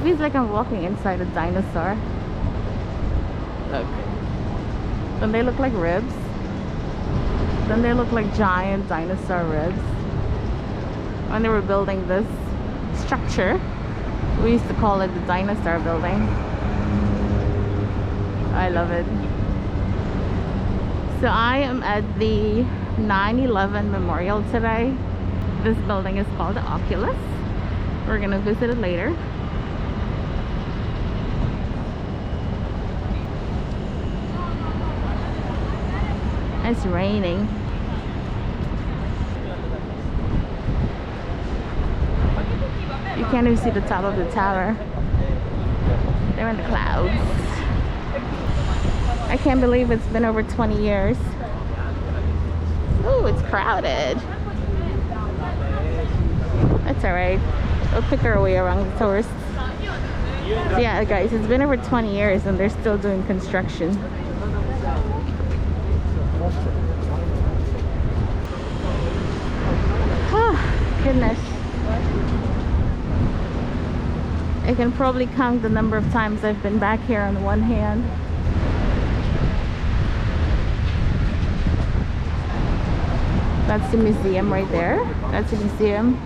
feels like I'm walking inside a dinosaur. Look. Then they look like ribs. Then they look like giant dinosaur ribs. When they were building this structure, we used to call it the dinosaur building. I love it. So I am at the 9/11 memorial today. This building is called the Oculus. We're gonna visit it later. It's raining. You can't even see the top of the tower. They're in the clouds. I can't believe it's been over 20 years. Ooh, it's crowded. That's alright. We'll pick our way around the tourists. So yeah, guys, it's been over 20 years and they're still doing construction. Oh, goodness. I can probably count the number of times I've been back here on one hand. That's the museum right there. That's the museum.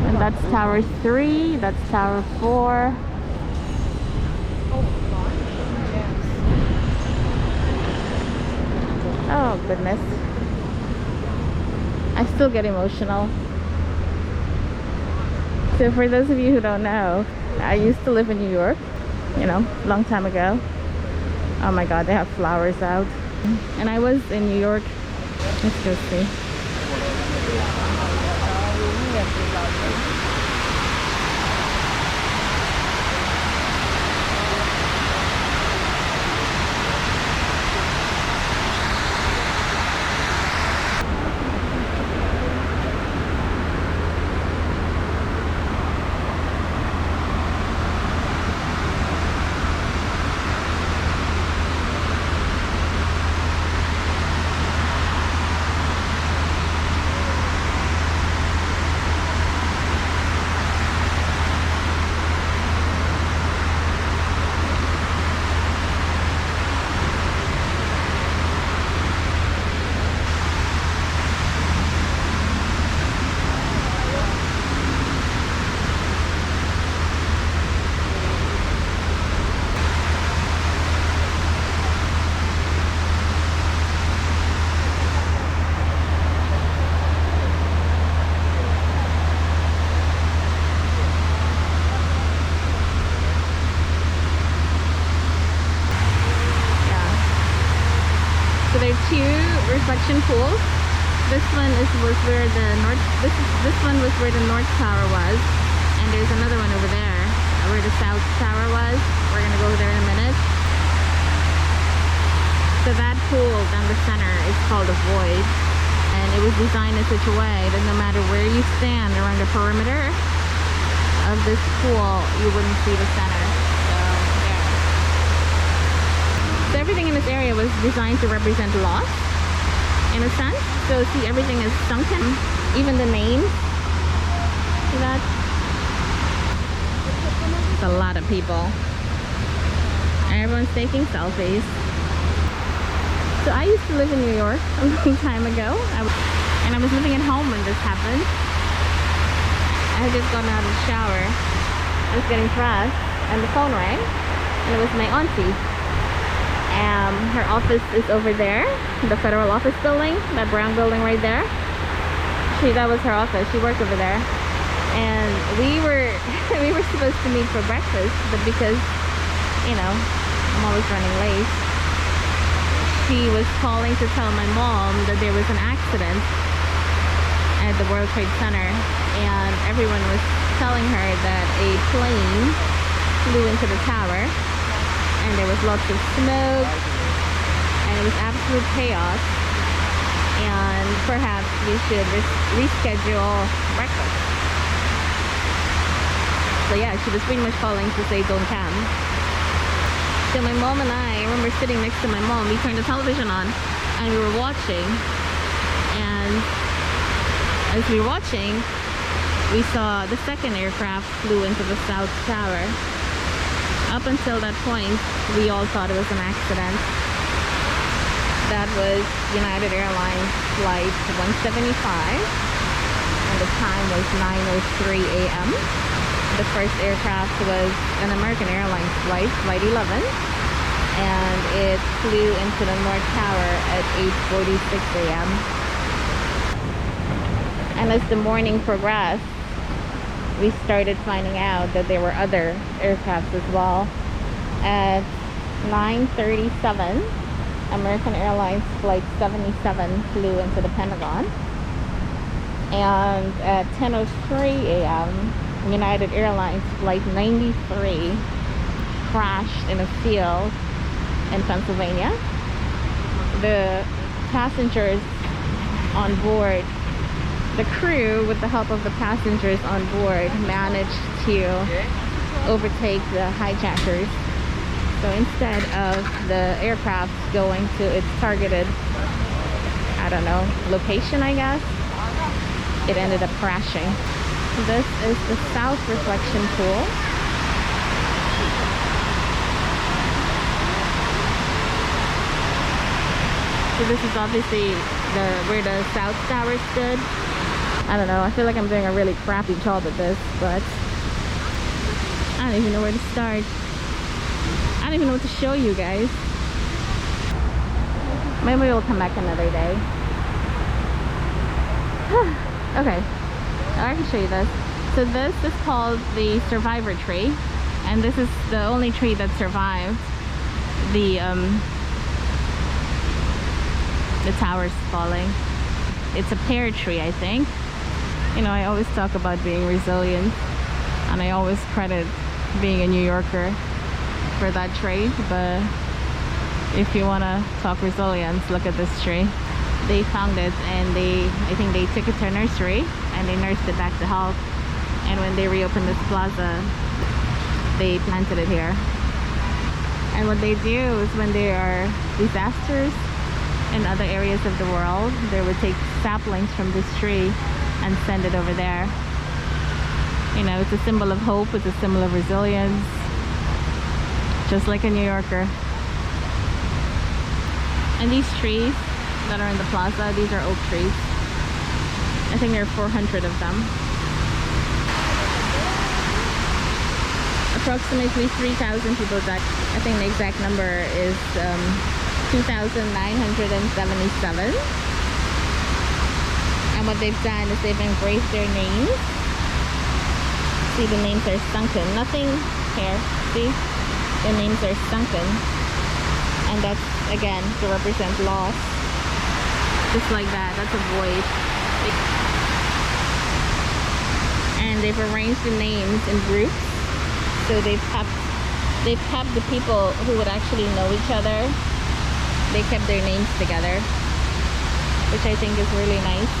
And that's Tower 3. That's Tower 4. Oh, goodness. I still get emotional. So for those of you who don't know, I used to live in New York, you know, a long time ago. Oh my God, they have flowers out. And I was in New York. Let's go see. There are two reflection pools. This one was where the this one was where the North Tower was, and there's another one over there where the South Tower was. We're gonna go there in a minute. So that pool down the center is called a void, and it was designed in such a way that no matter where you stand around the perimeter of this pool, you wouldn't see the center. So everything in this area was designed to represent loss, in a sense. So see, everything is sunken, even the name. See that? It's a lot of people. And everyone's taking selfies. So I used to live in New York a long time ago. And I was living at home when this happened. I had just gotten out of the shower. I was getting dressed and the phone rang. And it was my auntie. Her office is over there, the federal office building, that brown building right there. That was her office. She worked over there, and we were supposed to meet for breakfast, but because, you know, I'm always running late, she was calling to tell my mom that there was an accident at the World Trade Center, and everyone was telling her that a plane flew into the tower. And there was lots of smoke, and it was absolute chaos, and perhaps we should reschedule breakfast. So yeah, she was pretty much calling to say don't come. So my mom and I remember sitting next to my mom. We turned the television on and we were watching, and as we were watching, we saw the second aircraft flew into the South Tower. Up until that point, we all thought it was an accident. That was United Airlines flight 175, and the time was 9:03 a.m. The first aircraft was an American Airlines flight, flight 11, and it flew into the North Tower at 8:46 a.m. And as the morning progressed, we started finding out that there were other aircrafts as well. At 9:37, American Airlines flight 77 flew into the Pentagon. And at 10:03 a.m., United Airlines flight 93 crashed in a field in Pennsylvania. The passengers on board, the crew, with the help of the passengers on board, managed to overtake the hijackers. So instead of the aircraft going to its targeted, I don't know, location, I guess, it ended up crashing. This is the South Reflection Pool. So this is obviously where the South Tower stood. I don't know, I feel like I'm doing a really crappy job at this, but I don't even know where to start. I don't even know what to show you guys. Maybe we'll come back another day. Okay, I can show you this. So this is called the survivor tree, and this is the only tree that survived the towers falling. It's a pear tree, I think. You know, I always talk about being resilient, and I always credit being a New Yorker for that trait, but if you want to talk resilience, look at this tree. They found it, and I think they took it to a nursery and they nursed it back to health, and when they reopened this plaza, they planted it here. And what they do is, when there are disasters in other areas of the world, they would take saplings from this tree and send it over there. You know, it's a symbol of hope, it's a symbol of resilience, just like a New Yorker. And these trees that are in the plaza, these are oak trees. I think there are 400 of them. Approximately 3,000 people died. I think the exact number is 2,977. And what they've done is they've engraved their names. See, the names are sunken. Nothing here. See? The names are sunken. And that's, again, to represent loss. Just like that. That's a void. And they've arranged the names in groups. So they've kept the people who would actually know each other. They kept their names together, which I think is really nice.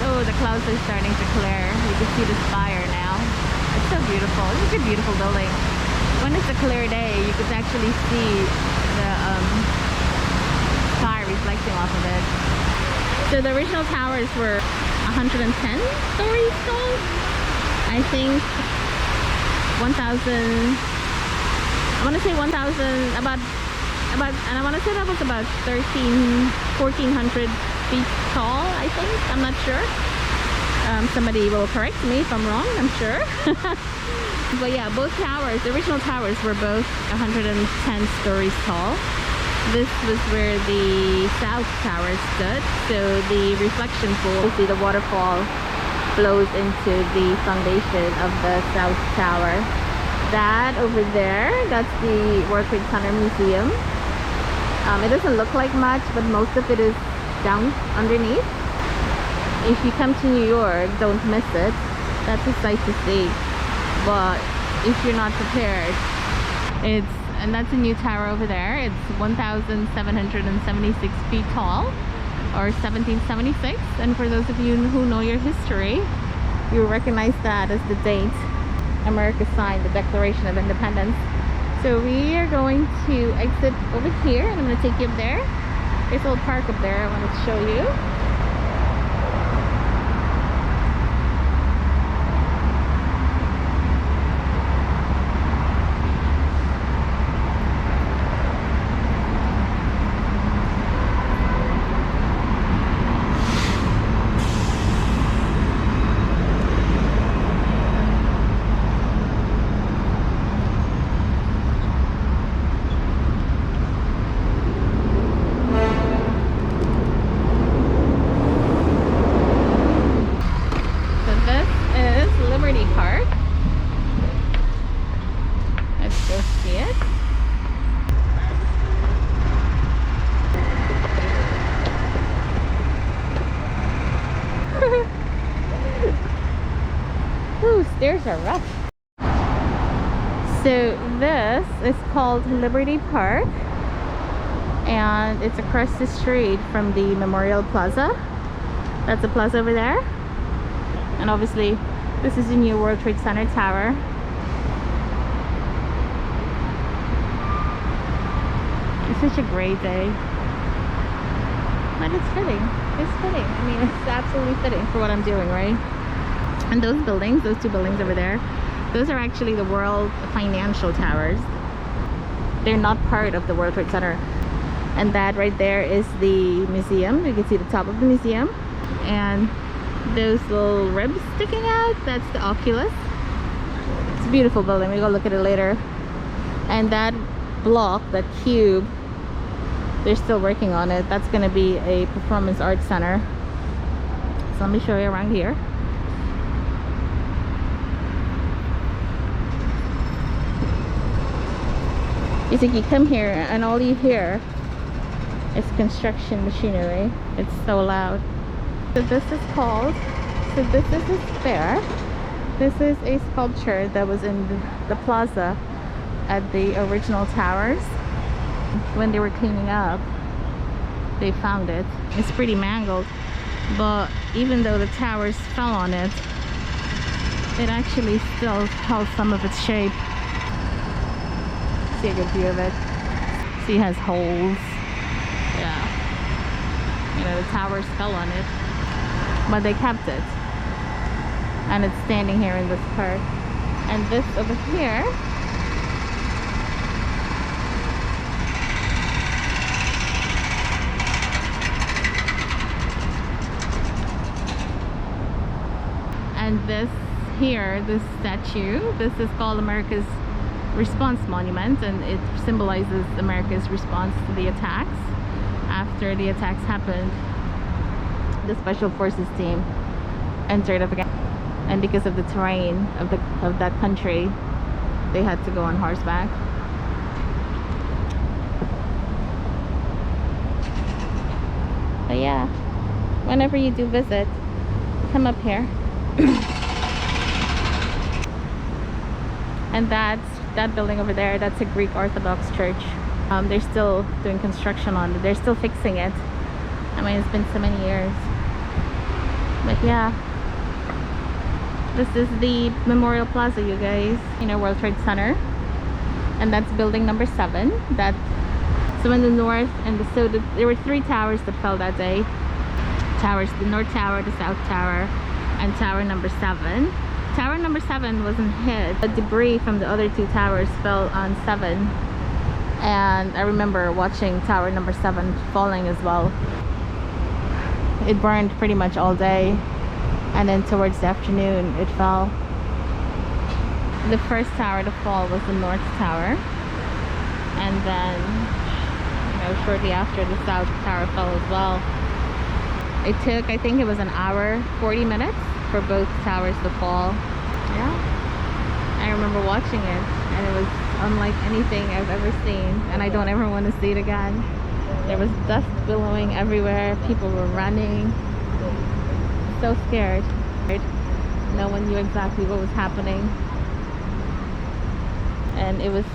Oh, the clouds are starting to clear. You can see the spire now. It's so beautiful. It's a beautiful building. When it's a clear day, you could actually see the sky reflecting off of it. So the original towers were 110 stories tall. I think 1,000. I want to say 1,000. About, and I want to say that was about 1,400 feet tall, I think. I'm not sure. Somebody will correct me if I'm wrong, I'm sure. But yeah, both towers, the original towers, were both 110 stories tall. This was where the South Tower stood. So the reflection pool, you see the waterfall flows into the foundation of the South Tower. That over there, that's the World Trade Center Museum. It doesn't look like much, but most of it is down underneath. If you come to New York, don't miss it. That's a sight to see. But if you're not prepared, and that's a new tower over there. It's 1,776 feet tall, or 1776. And for those of you who know your history, you'll recognize that as the date America signed the Declaration of Independence. So we are going to exit over here, and I'm going to take you up there. There's a little park up there I wanted to show you. are rough. So this is called Liberty Park, and it's across the street from the Memorial Plaza. That's the plaza over there, and obviously this is the new World Trade Center tower. It's such a great day, but it's fitting. It's fitting. I mean, it's absolutely fitting for what I'm doing, right? And those buildings, those two buildings over there, those are actually the World Financial Towers. They're not part of the World Trade Center. And that right there is the museum. You can see the top of the museum. And those little ribs sticking out, that's the Oculus. It's a beautiful building. We'll go look at it later. And that block, that cube, they're still working on it. That's going to be a performance arts center. So let me show you around here. You think you come here and all you hear is construction machinery. It's so loud. So this is called, so this is a sphere. This is a sculpture that was in the plaza at the original towers. When they were cleaning up, they found it. It's pretty mangled, but even though the towers fell on it, it actually still held some of its shape. See a good view of it. See, it has holes. Yeah, you know, the towers fell on it, but they kept it, and it's standing here in this park. And this over here, and this here, this statue, this is called America's Response Monument, and it symbolizes America's response to the attacks. After the attacks happened, the special forces team entered Afghanistan, and because of the terrain of that country, they had to go on horseback. But yeah, whenever you do visit, come up here. And that building over there, that's a Greek Orthodox church. They're still doing construction on it. They're still fixing it. I mean, it's been so many years. But yeah, this is the Memorial Plaza, you guys. You know, World Trade Center. And that's building number 7. So in the north, and there were 3 towers that fell that day. The North Tower, the South Tower, and tower number 7. Tower number 7 wasn't hit. The debris from the other 2 towers fell on 7. And I remember watching tower number 7 falling as well. It burned pretty much all day, and then towards the afternoon it fell. The first tower to fall was the North Tower, and then, you know, shortly after, the South Tower fell as well. It took, I think it was an hour 40 minutes for both towers to fall. Yeah, I remember watching it, and it was unlike anything I've ever seen, and I don't ever want to see it again. There was dust billowing everywhere. People were running, so scared. No one knew exactly what was happening, and it was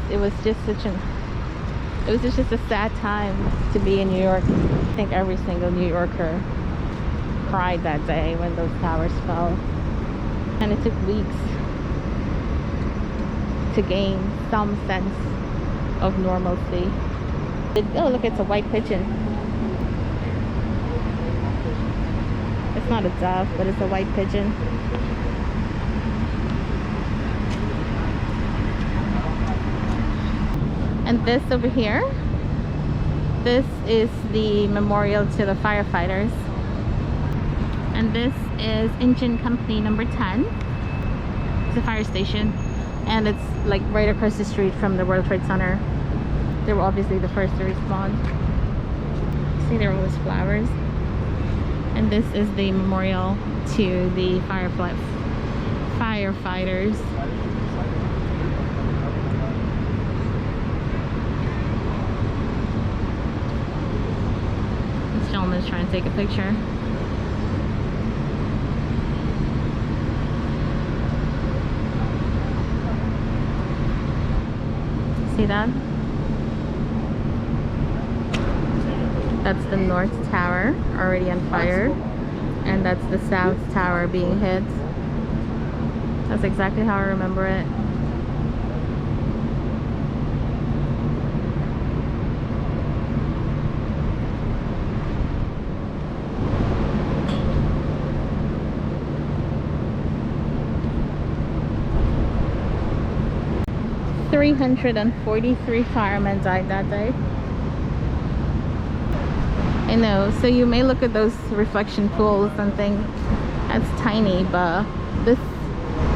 just a sad time to be in New York. I think every single New Yorker cried that day when those towers fell, and it took weeks to gain some sense of normalcy. Oh, look, it's a white pigeon. It's not a dove, but it's a white pigeon. And this over here, this is the memorial to the firefighters. And this is engine company number 10. It's a fire station, and it's like right across the street from the World Trade Center. They were obviously the first to respond. See, there are always flowers. And this is the memorial to the firefighters. This gentleman is trying to take a picture. See that? That's the North Tower already on fire, and that's the South Tower being hit. That's exactly how I remember it. $343 firemen died that day. I know, so you may look at those reflection pools and think that's tiny, but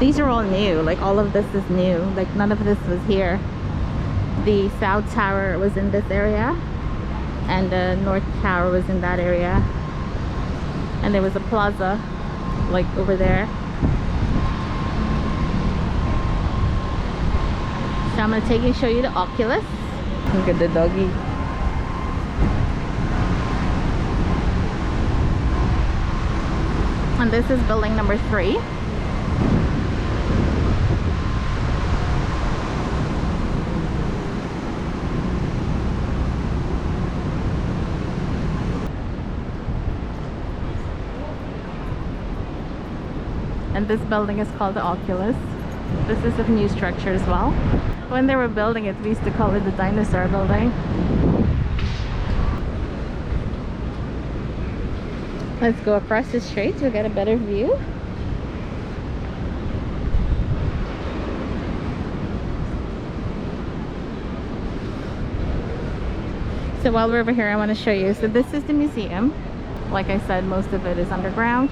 these are all new. Like, all of this is new. Like, none of this was here. The South Tower was in this area, and the North Tower was in that area, and there was a plaza like over there. So I'm gonna take you and show you the Oculus. Look at the doggy. And this is building number 3. And this building is called the Oculus. This is a new structure as well. When they were building it, we used to call it the dinosaur building. Let's go across the street to get a better view. So while we're over here, I want to show you. So this is the museum. Like I said, most of it is underground.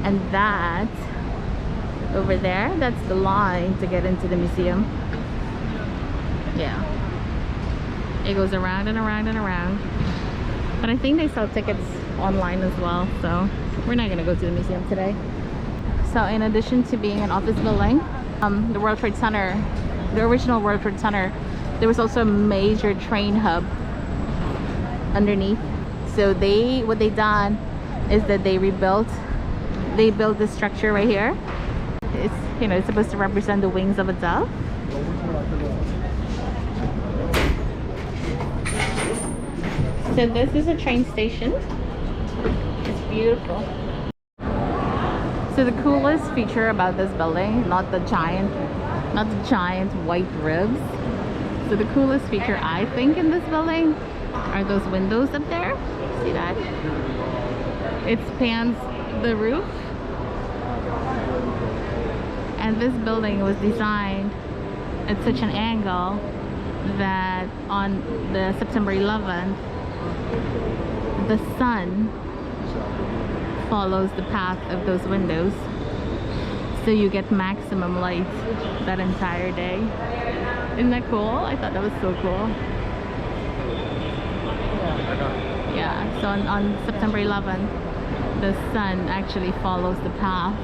And that over there, that's the line to get into the museum. Yeah, it goes around and around and around, but I think they sell tickets online as well, so we're not gonna go to the museum today. So in addition to being an office building, the World Trade Center, the original World Trade Center, there was also a major train hub underneath. So what they done is that they built this structure right here. It's, you know, it's supposed to represent the wings of a dove. So this is a train station. It's beautiful. So the coolest feature about this building, not the giant white ribs. So the coolest feature I think in this building are those windows up there. See that? It spans the roof. And this building was designed at such an angle that on the September 11th, the sun follows the path of those windows, so you get maximum light that entire day. Isn't that cool? I thought that was so cool. Yeah, so on September 11th, the sun actually follows the path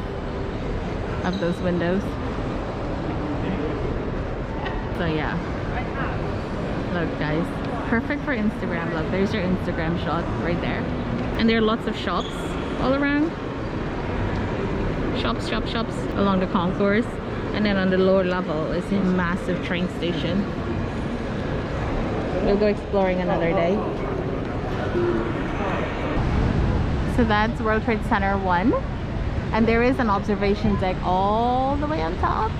of those windows. So yeah, look guys, perfect for Instagram. Look, there's your Instagram shot right there. And there are lots of shops all around. Shops along the concourse, and then on the lower level is a massive train station. We'll go exploring another day. So that's World Trade Center 1, and there is an observation deck all the way on top.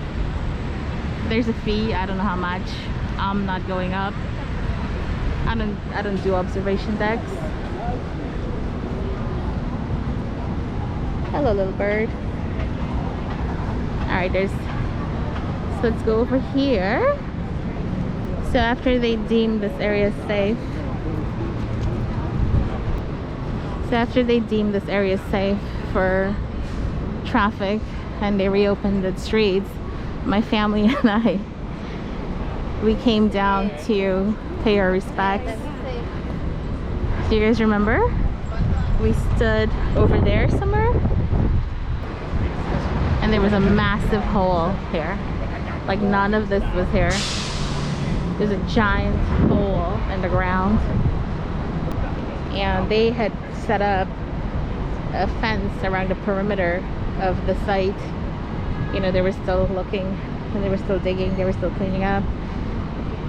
There's a fee, I don't know how much. I'm not going up. I don't do observation decks. Hello little bird. Alright, so let's go over here. So after they deem this area safe, for traffic and they reopened the streets, my family and I, we came down to pay our respects. Do you guys remember? We stood over there somewhere, and there was a massive hole here. Like none of this was here. There's a giant hole in the ground, and they had set up a fence around the perimeter of the site. You know, they were still looking, and they were still digging, they were still cleaning up.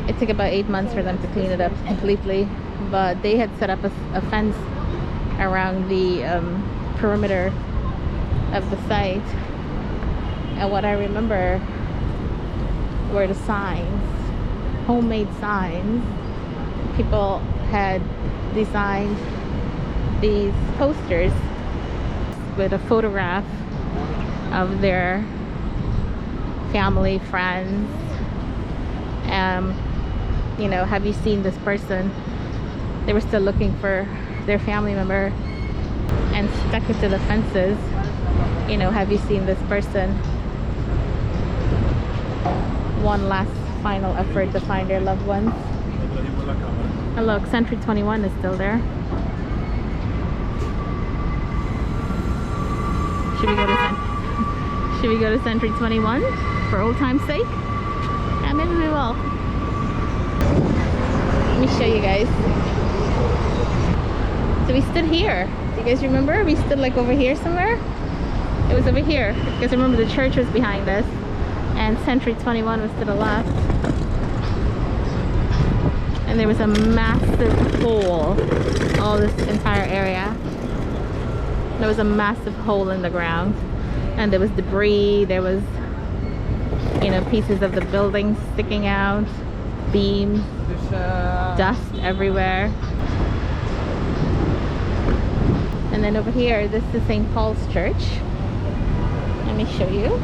It took about 8 months for them to clean it up completely, but they had set up a fence around the perimeter of the site. And what I remember were the signs, homemade signs. People had designed these posters with a photograph of their family, friends. You know, have you seen this person? They were still looking for their family member and stuck it to the fences. You know, have you seen this person? One last final effort to find their loved ones. Oh, look, Century 21 is still there. Should we go to Century 21 for old time's sake? Yeah, maybe we will. Let me show you guys. So we stood here. Do you guys remember? We stood like over here somewhere. It was over here because I remember the church was behind us and Century 21 was to the left. And there was a massive hole, all this entire area. There was a massive hole in the ground and there was debris, there was, you know, pieces of the building sticking out, beams, dust everywhere. And then over here, this is St. Paul's Church. Let me show you.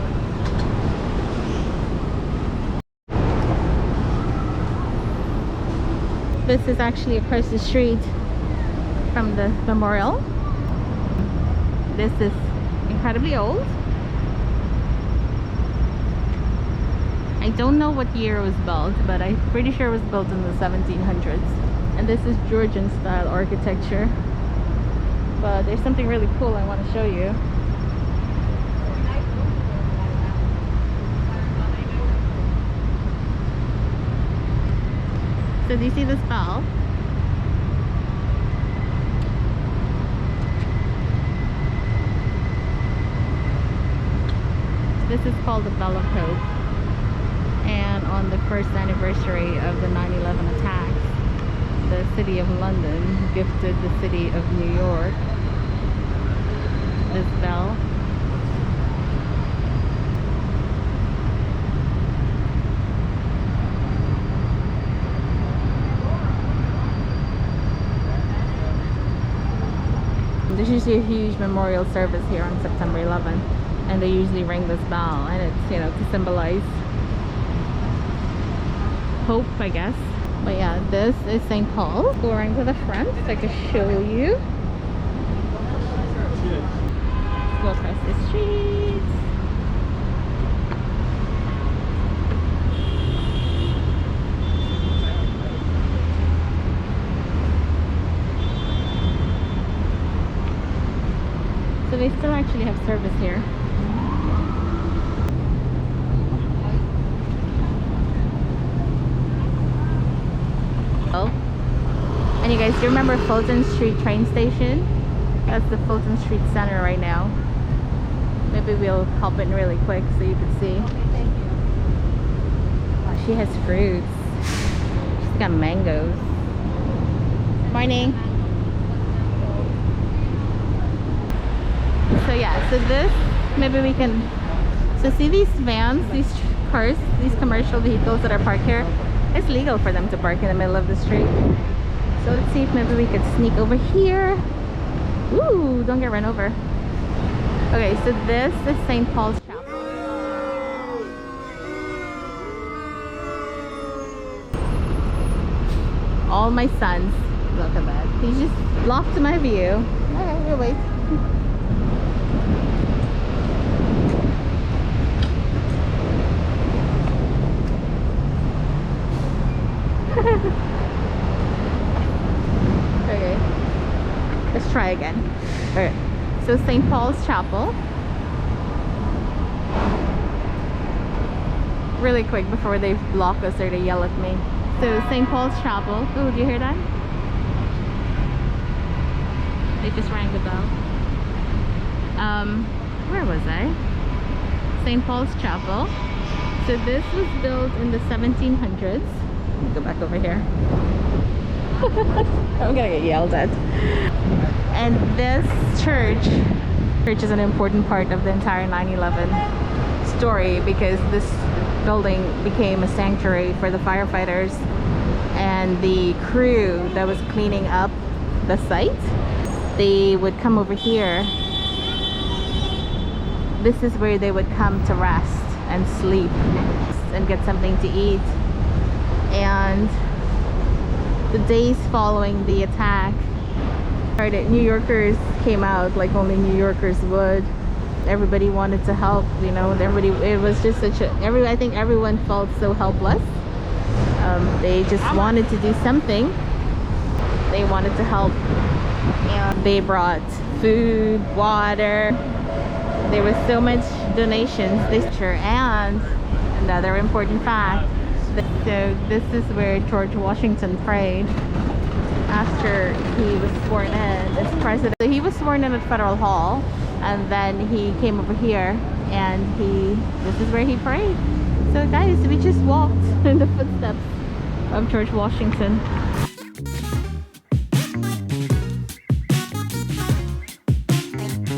This is actually across the street from the memorial. This is incredibly old. I don't know what year it was built, but I'm pretty sure it was built in the 1700s. And this is Georgian style architecture. But there's something really cool I want to show you. So do you see this bell? This is called the Bell of Hope. And on the first anniversary of the 9/11 attacks, the city of London gifted the city of New York this bell. There's usually a huge memorial service here on September 11th, and they usually ring this bell, and it's, you know, to symbolize hope, I guess. But yeah, this is St. Paul's. Go around to the front so I can show you. Let's go across the street. So they still actually have service here. And you guys, do you remember Fulton Street train station? That's the Fulton Street Center right now. Maybe we'll hop in really quick so you can see. She has fruits. She's got mangoes. Morning. So yeah, so this, maybe we can, so see these vans, these cars, these commercial vehicles that are parked here, it's legal for them to park in the middle of the street. So let's see if maybe we could sneak over here. Ooh, don't get run over. Okay, so this is St. Paul's Chapel. All my sons, look at that. He's just blocked my view. Okay, we'll wait. Okay, let's try again. Alright, so St. Paul's Chapel. Really quick before they block us or they yell at me. So St. Paul's Chapel. Oh, do you hear that? They just rang the bell. Where was I? St. Paul's Chapel. So this was built in the 1700s. Go back over here. I'm gonna get yelled at. And this church is an important part of the entire 9/11 story, because this building became a sanctuary for the firefighters and the crew that was cleaning up the site. They would come over here. This is where they would come to rest and sleep and get something to eat. And the days following the attack, New Yorkers came out like only New Yorkers would. Everybody wanted to help, you know. Everybody, it was just such a, I think everyone felt so helpless. They just wanted to do something. They wanted to help, and they brought food, water. There was so much donations this year. And another important fact, so this is where George Washington prayed after he was sworn in as president. So he was sworn in at Federal Hall, and then he came over here, and this is where he prayed. So guys, we just walked in the footsteps of George Washington.